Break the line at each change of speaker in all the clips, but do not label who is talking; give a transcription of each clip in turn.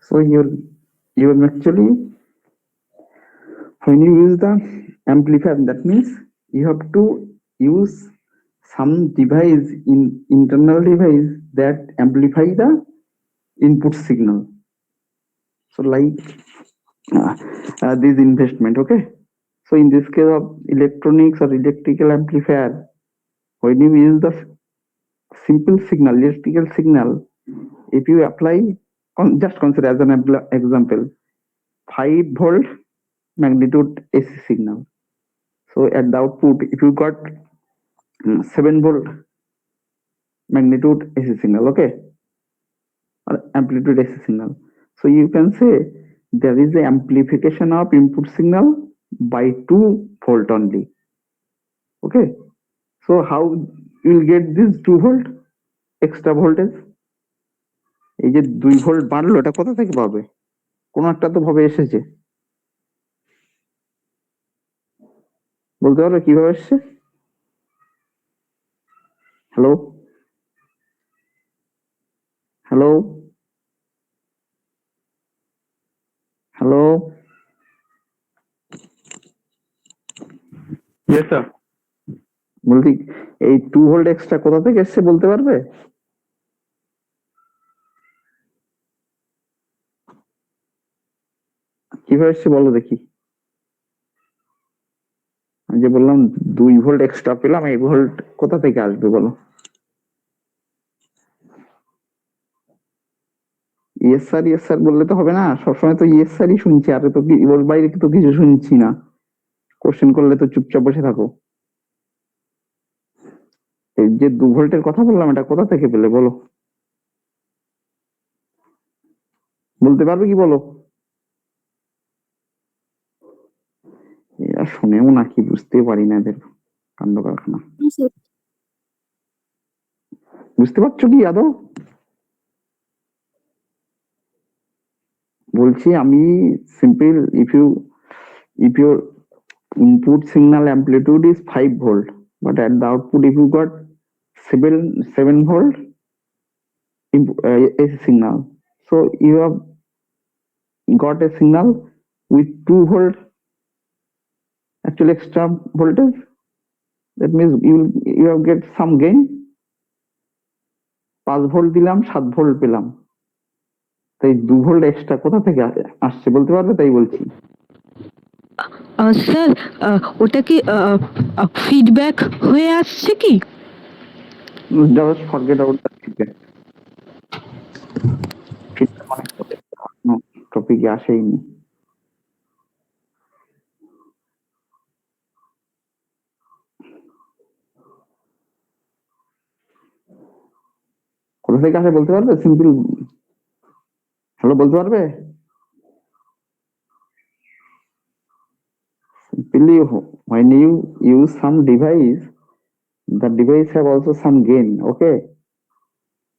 So you're actually, when you use the amplifier, that means you have to use some device, in internal device, that amplify the input signal. So like this investment, okay. So in this case of electronics or electrical amplifier, when you use the simple signal, electrical signal, if you apply, just consider as an example, 5-volt magnitude AC signal. So at the output, if you got 7-volt magnitude AC signal, okay, or amplitude AC signal. So you can say there is a amplification of input signal by 2 volt only. Okay. So how you will get this 2 volt extra voltage? এই যে 2 volt বাড়লো, এটা কোথা থেকে পাবে? কোন একটা তো ভাবে এসেছে, বলতে পারবে কিভাবে এসছে? Hello hello hello
Yes, sir.
বলছি এই 2 ভোল্ট এক্সট্রা কোথা থেকে এসছে বলতে পারবে? কিভাবে এসছে বলো দেখি। আমি যে বললাম 2 ভোল্ট এক্সট্রা পেলাম, এই ভোল্ট কোথা থেকে আসবে বলো? ইয়েস স্যার বললে তো হবে না, সবসময় তো ইয়েস স্যারই শুনছি, আর তো ওর বাইরে তো কিছু শুনছি না। কোশ্চেন করলে তো চুপচাপ বসে থাকো। এই যে 2 ভোল্টের কথা বললাম, এটা কোথা থেকে পেলে বলো? বলতে পারবে কি বলো? এরা শুনেও নাকি, বুঝতে পারি না এদের কাণ্ড কারখানা। বুঝতে পারছো কি আদৌ? বলছি আমি simple, if your input signal amplitude is 5 volt, but at the output if you got 7 volt AC signal, so you have got a signal with 2 volt actually extra voltage. That means you have get some gain. 5 volt দিলাম, 7 volt পেলাম, তাই 2 volt extra কোথা থেকে আসছে বলতে পারবে? তাই বলছি।
স্যার ওটা কি ফিডব্যাক হয়ে আসছে কি?
Just forget about the feedback. Feedback অনেক টপিকে আসেইনি। কোথা থেকে আসে বলতে পারবে? সিম্পল হ্যালো বলতে পারবে? Simply, when you use some device, the device have also some gain, okay.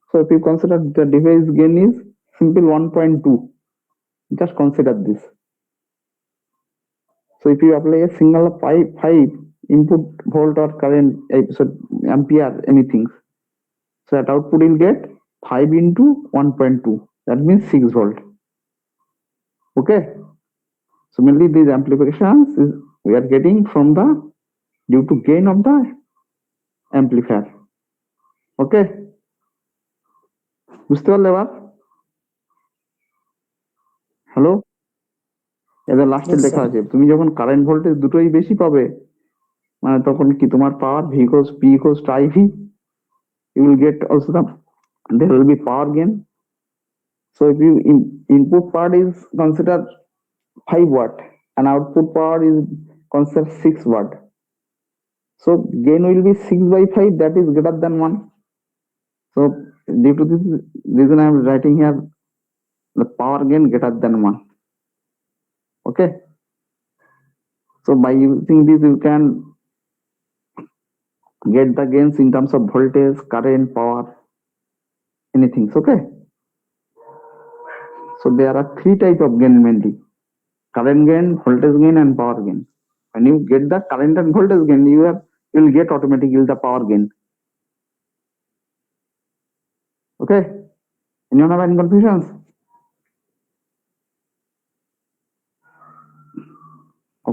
So if you consider the device gain is simple 1.2, just consider this. So if you apply a single 5 input volt or current, so ampere, anything, so at output you'll get 5 into 1.2, that means 6 volt. Okay. So mainly these amplifications we are getting from the due to gain of the amplifier. Okay. বুঝতে পারলে এবার? Hello, এবার লাস্টে লেখা আছে তুমি যখন current voltage দুটোই বেশি পাবে, মানে তখন কি তোমার পাওয়ার V equals P equals to IV, you will get also there will be power gain. So if you input part is considered 5 watt and output power is considered 6 watt, so gain will be 6 by 5, that is greater than 1. So due to this reason I am writing here the power gain greater than 1. Okay. So by using this you can get the gains in terms of voltage, current, power, anything. Okay. So there are 3 type of gain mainly: current gain, voltage gain, and power gain. When you get the current and voltage gain, you will get automatically the power gain. Okay. Anyone have any confusions?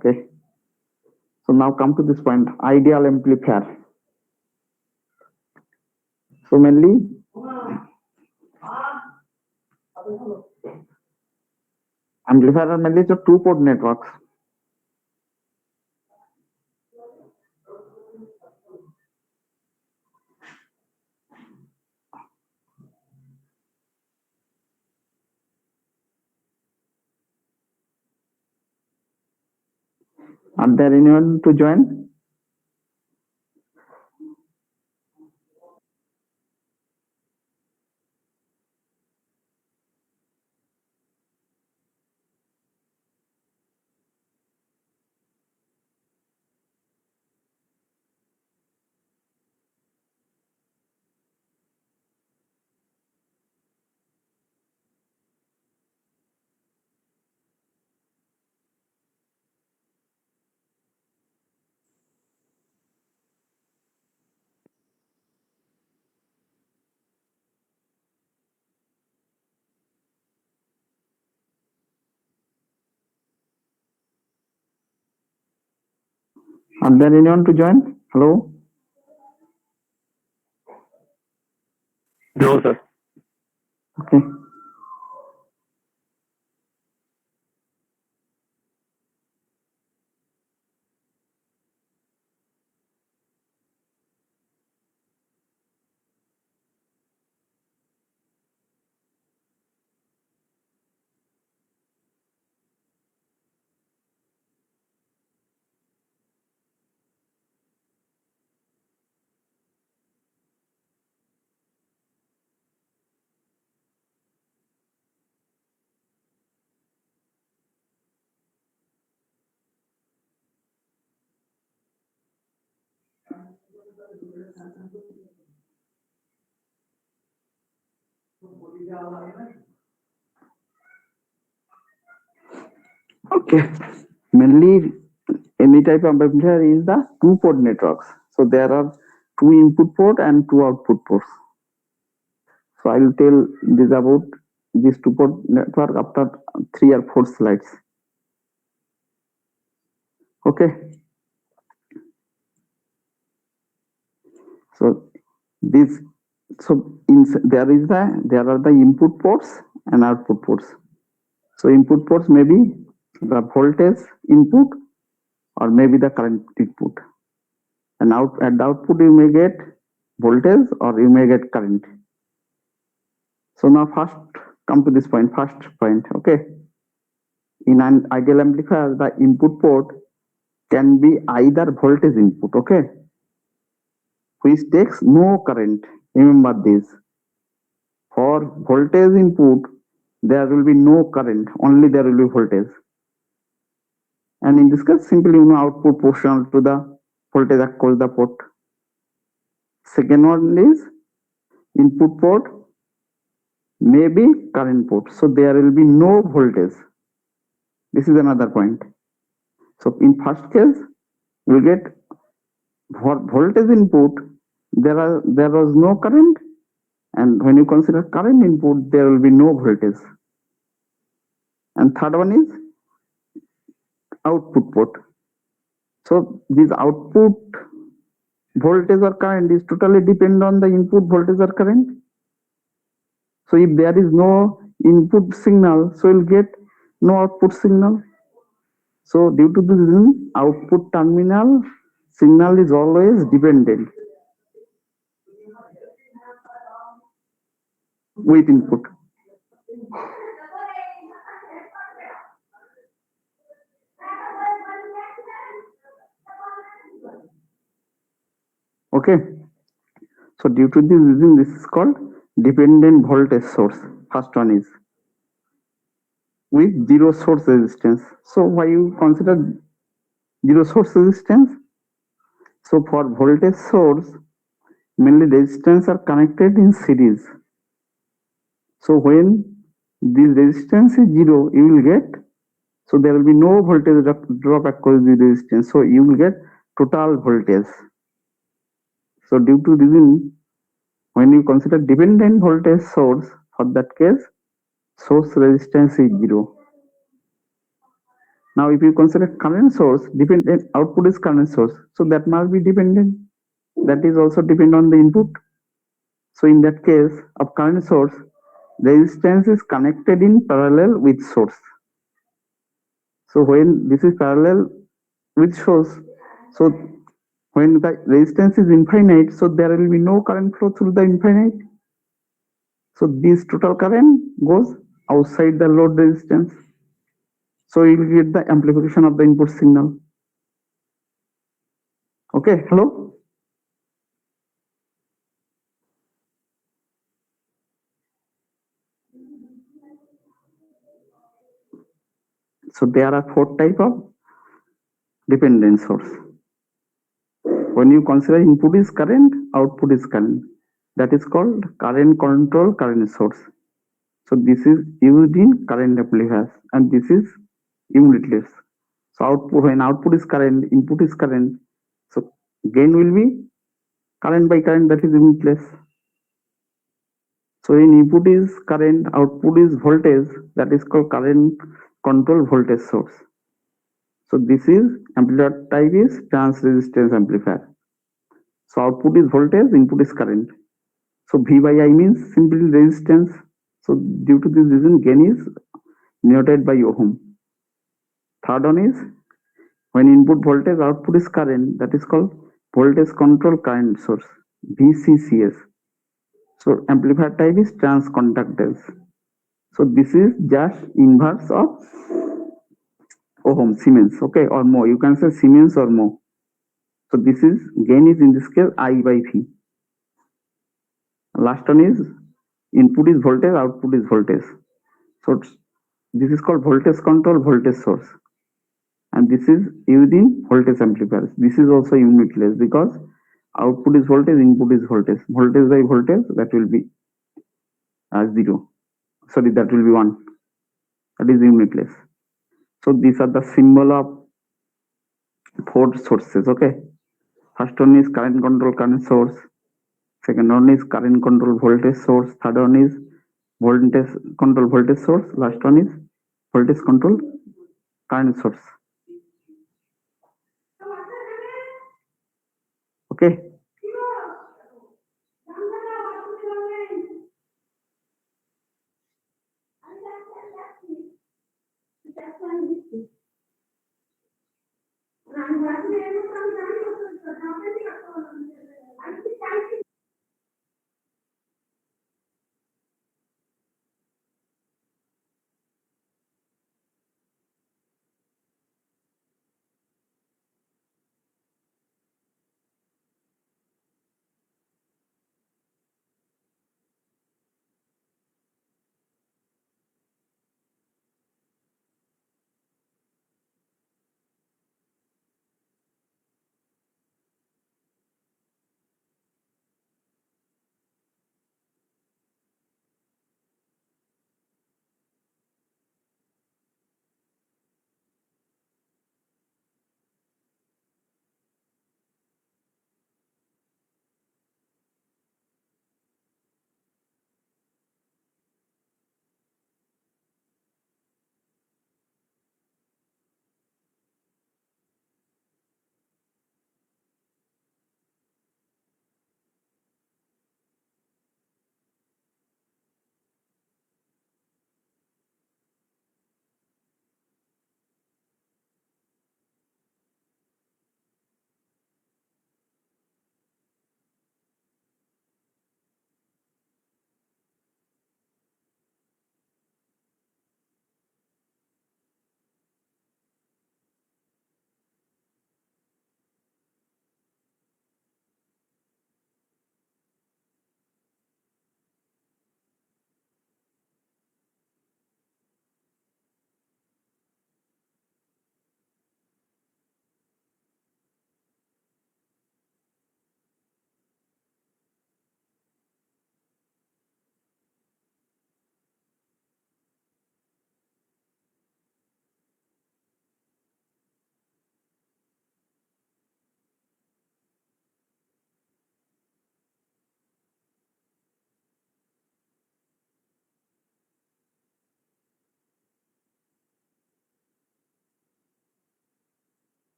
Okay. So now come to this point, ideal amplifier. So mainly amplifier are mainly the two-port networks. Are there anyone to join? Are there anyone to join? Hello?
No, sir.
Okay. Okay. Mainly any type of amplifier is the two-port networks. So there are two input port and two output ports. So I will tell this about this two-port network after 3 or 4 slides. Okay. So this there are the input ports and output ports. So input ports may be the voltage input or maybe the current input. And at the output you may get voltage or you may get current. So now first come to this point, first point, okay. In an ideal amplifier, the input port can be either voltage input, okay, which takes no current. Remember this. For voltage input, there will be no current, only there will be voltage. And in this case, simply output proportional to the voltage across the port. Second one is input port may be current port, so there will be no voltage. This is another point. So in first case, we get voltage input, there was no current, and when you consider current input, there will be no voltage. And third one is output port. So this output voltage or current is totally depend on the input voltage or current. So if there is no input signal, so you'll get no output signal. So due to this, output terminal signal is always dependent with input. Okay. So due to this reason, this is called dependent voltage source. First one is with zero source resistance. So why you consider zero source resistance? So for voltage source, mainly resistance are connected in series. So when this resistance is zero, you will get, so there will be no voltage drop across the resistance. So you will get total voltage. So due to reason, when you consider dependent voltage source, for that case, source resistance is zero. Now, if you consider current source, dependent output is current source, so that must be dependent. That is also depend on the input. So in that case of current source, resistance is connected in parallel with source. So when this is parallel with source, so when the resistance is infinite, so there will be no current flow through the infinite. So this total current goes outside the load resistance. So you will get the amplification of the input signal. Okay, hello? So there are four type of dependent source. When you consider input is current, output is current. That is called current control current source. So this is used in current amplifiers and this is unitless. So output, when output is current, input is current. So gain will be current by current, that is unitless. So in input is current, output is voltage, that is called current control voltage source. So this is amplifier type is trans resistance amplifier. So output is voltage, input is current. So V by I means simply resistance. So due to this reason, gain is denoted by ohm. Third one is when input voltage, output is current, that is called voltage control current source, VCCS. So amplifier type is trans conductance. So this is just inverse of ohm, Siemens, okay, or mho. You can say Siemens or mho. So this is gain is in this case I by V. Last one is input is voltage, output is voltage. So this is called voltage control voltage source. And this is used in voltage amplifiers. This is also unitless because output is voltage, input is voltage. Voltage by voltage, that will be 0. Sorry, that will be 1. That is unitless. So these are the symbol of four sources. Okay. First one is current control current source. Second one is current control voltage source. Third one is voltage control voltage source. Last one is voltage control current source. Okay.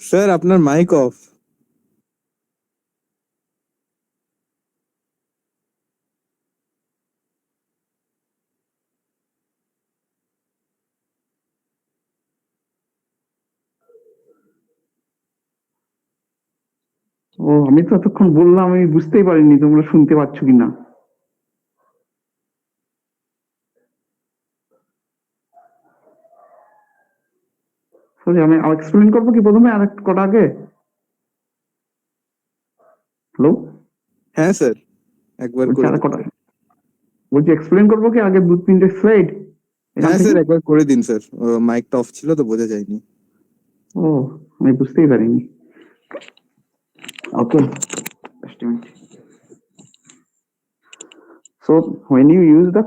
Sir আপনার mic of.
ও, আমি তো এতক্ষণ বললাম, আমি বুঝতেই পারিনি তোমরা শুনতে পাচ্ছ কিনা। সরি, আমি এক্সপ্লেন করবো কি প্রথমে আর কটা আগে? হ্যালো,
হ্যাঁ স্যার, একবার
বলছি
করে
আর
দিন।
কটা, বলছি এক্সপ্লেন করবো কি আগে 2-3টে স্লাইড এখান
হ্যাঁ
থেকে?
স্যার, একবার করে দিন স্যার, মাইকটা অফ ছিল তো বোঝা যায়নি।
ও, আমি বুঝতেই পারিনি। ওকে, just a minute. So when you use the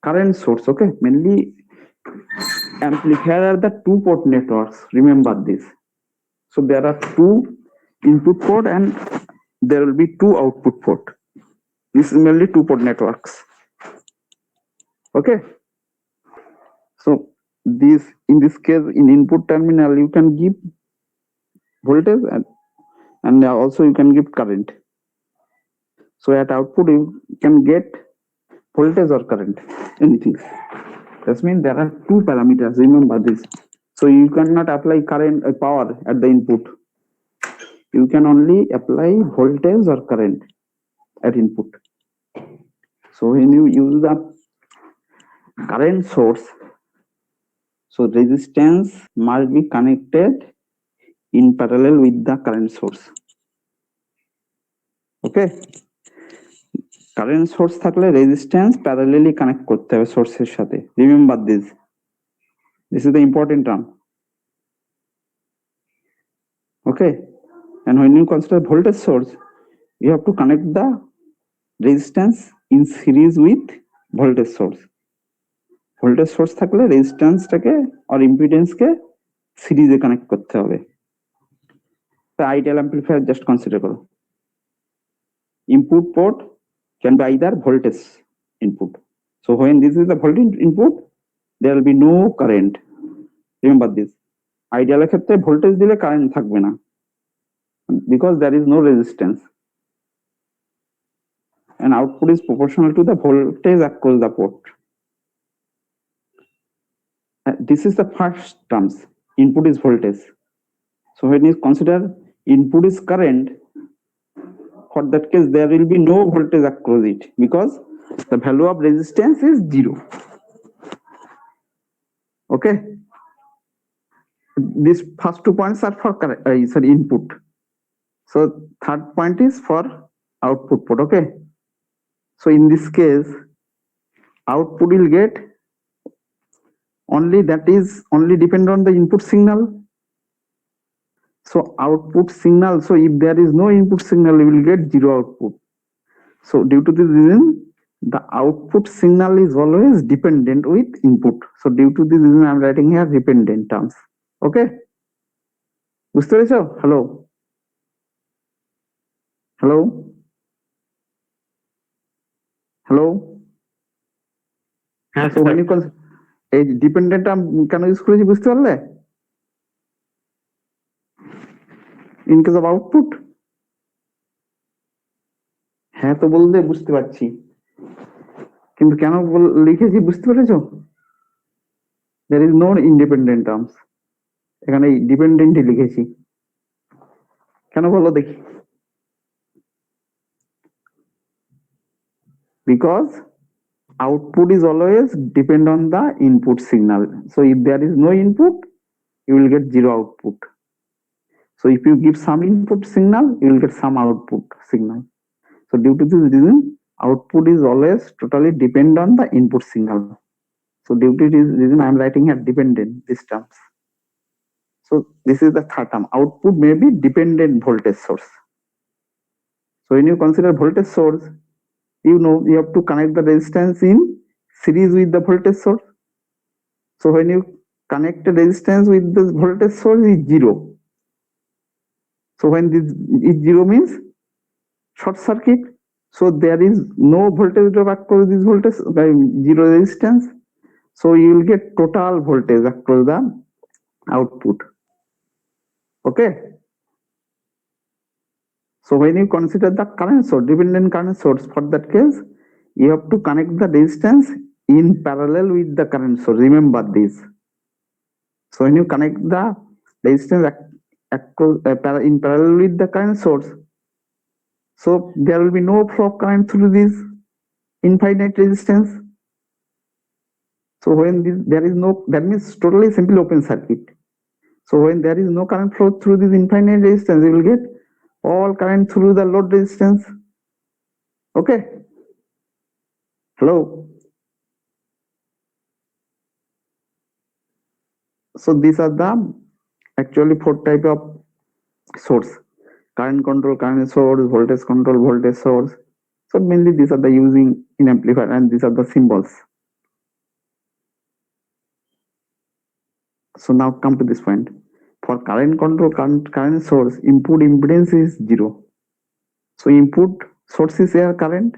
current source, okay, mainly amplifier are the two port networks, remember this. So there are two input port and there will be two output port. This is mainly two port networks. Okay, so this, in this case, in input terminal you can give voltage and also you can give current. So at output you can get voltage or current, anything. That means there are two parameters, remember this. So you cannot apply current power at the input. You can only apply voltage or current at input. So when you use the current source, so resistance must be connected in parallel with the current source. Okay, current source থাকলে resistance parallelly connect করতে হবে source এর সাথে. Remember this. This is the important term. Okay, and when you consider voltage source, you have to connect the resistance in series with voltage source. Voltage source থাকলে রেজিস্ট্যান্সটাকে আর ইম্পিডেন্সকে সিরিজে connect করতে হবে। তো ideal amplifier just consider করো। Input port can be either voltage input. So when this is the voltage input, there will be no current. Remember this. Ideal ক্ষেত্রে voltage দিলে current থাকবে না, because there is no resistance. And output is proportional to the voltage across the port. This is the first terms. Input is voltage. So when you consider input is current, for that case there will be no voltage across it because the value of resistance is 0. Okay, these first 2 points are for input. So third point is for output port. Okay, so in this case output will get only that is only depend on the input signal. So output signal, so if there is no input signal you will get 0 output. So due to this reason the output signal is always dependent with input. So due to this reason I am writing here dependent terms. Okay, বুঝতে পেরেছো? Hello hello hello,
হ্যাঁ
so when you call এই dependent term কেন use করেছি বুঝতে পারলে? In case of output, হ্যাঁ তো বললে বুঝতে পারছি, কিন্তু কেন লিখেছি বুঝতে পেরেছো? there is no independent terms, এখানে ডিপেন্ডেন্টই লিখেছি। কেন বলো দেখি? because output is always depend on the input signal. So if there is no input you will get 0 output. So if you give some input signal you will get some output signal. So due to this reason output is always totally depend on the input signal. So due to this reason I am writing here dependent these terms. So this is the third term. Output may be dependent voltage source. So when you consider voltage source, you know you have to connect the resistance in series with the voltage source. So when you connect the resistance with the voltage source is 0. So when this is 0 means short circuit. So there is no voltage drop across this voltage by 0 resistance. So you will get total voltage across the output. Okay. So when you consider the current source, dependent current source, for that case, you have to connect the resistance in parallel with the current source. Remember this. So when you connect the resistance in parallel with the current source, so there will be no flow of current through this infinite resistance. So when there is no, that means totally simple open circuit. So when there is no current flow through this infinite resistance, you will get all current through the load resistance. Okay. Hello. So these are the actually 4 type of source: current control current source, voltage control voltage source. So mainly these are the using in amplifier, and these are the symbols. So now come to this point. For current control current source, input impedance is 0. So input source is here current.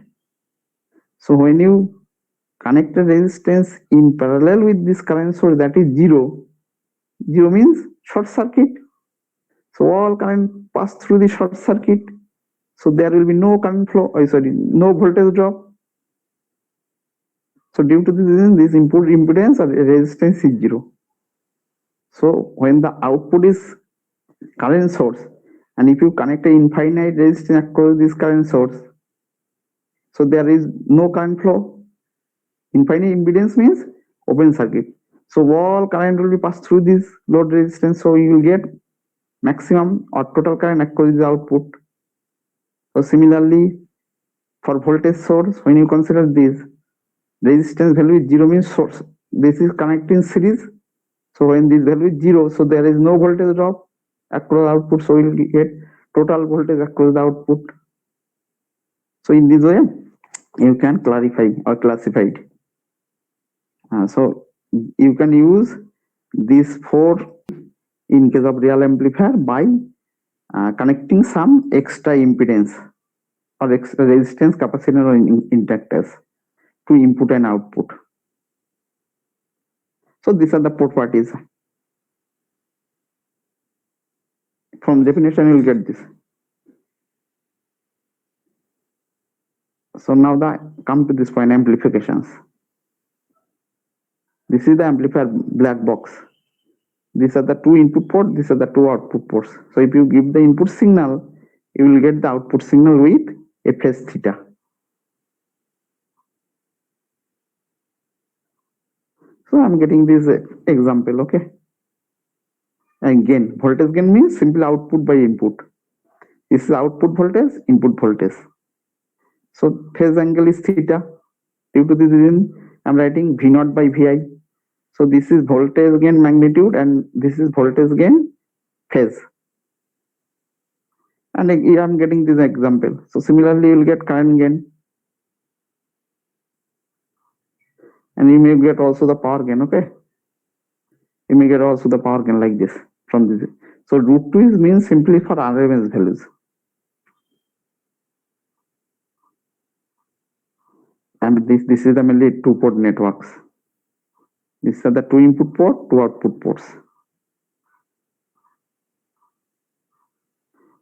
So when you connect a resistance in parallel with this current source, that is 0. 0 means short circuit. So all current pass through the short circuit. So there will be no current flow, no voltage drop. So due to this reason, this input impedance or resistance is 0. So when the output is current source, and if you connect an infinite resistance across this current source, so there is no current flow. Infinite impedance means open circuit. So all current will be passed through this load resistance. So you will get maximum or total current across the output. So similarly, for voltage source, when you consider this resistance value is 0 means source, this is connected in series. So when this value is 0, so there is no voltage drop across output. So you will get total voltage across the output. So in this way, you can clarify or classify it. So you can use these 4 in case of real amplifier by connecting some extra impedance or extra resistance, capacitor or inductors to input and output. So these are the properties. From definition you will get this. So now come to this point, amplifications. This is the amplifier black box. These are the 2 input ports, these are the 2 output ports. So if you give the input signal, you will get the output signal with a phase theta. So I'm getting this example, okay? And gain, voltage gain means simple output by input. This is output voltage, input voltage. So phase angle is theta. Due to this reason, I'm writing V naught by Vi. So this is voltage gain magnitude, and this is voltage gain phase. And I'm getting this example. So similarly, you will get current gain. And you may get also the power gain, okay? You may get also the power gain like this from this. So root 2 is means simply for RMS values. And this is the mainly 2-port networks. These are the 2 input port, 2 output ports.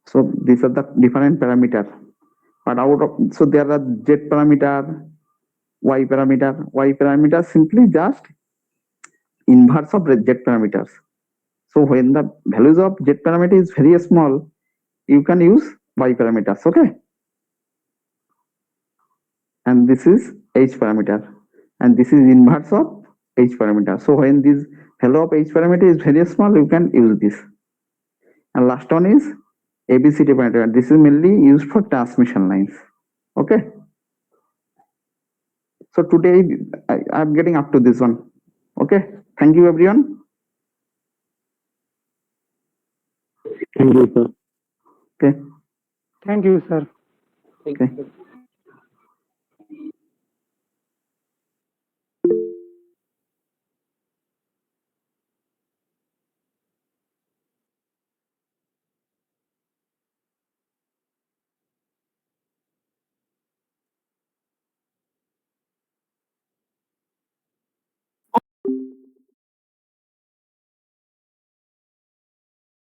So these are the different parameters. But so there are Z parameter, Y parameter. Y parameter simply just inverse of Z parameters. So when the values of Z parameter is very small, you can use Y parameters, okay? And this is H parameter, and this is inverse of H parameter. So when this value of H parameter is very small, you can use this. And last one is ABCD parameter. This is mainly used for transmission lines, okay? So today I'm getting up to this one, okay? Thank you everyone.
Thank you, sir.
Okay.
Thank you, sir.
Okay.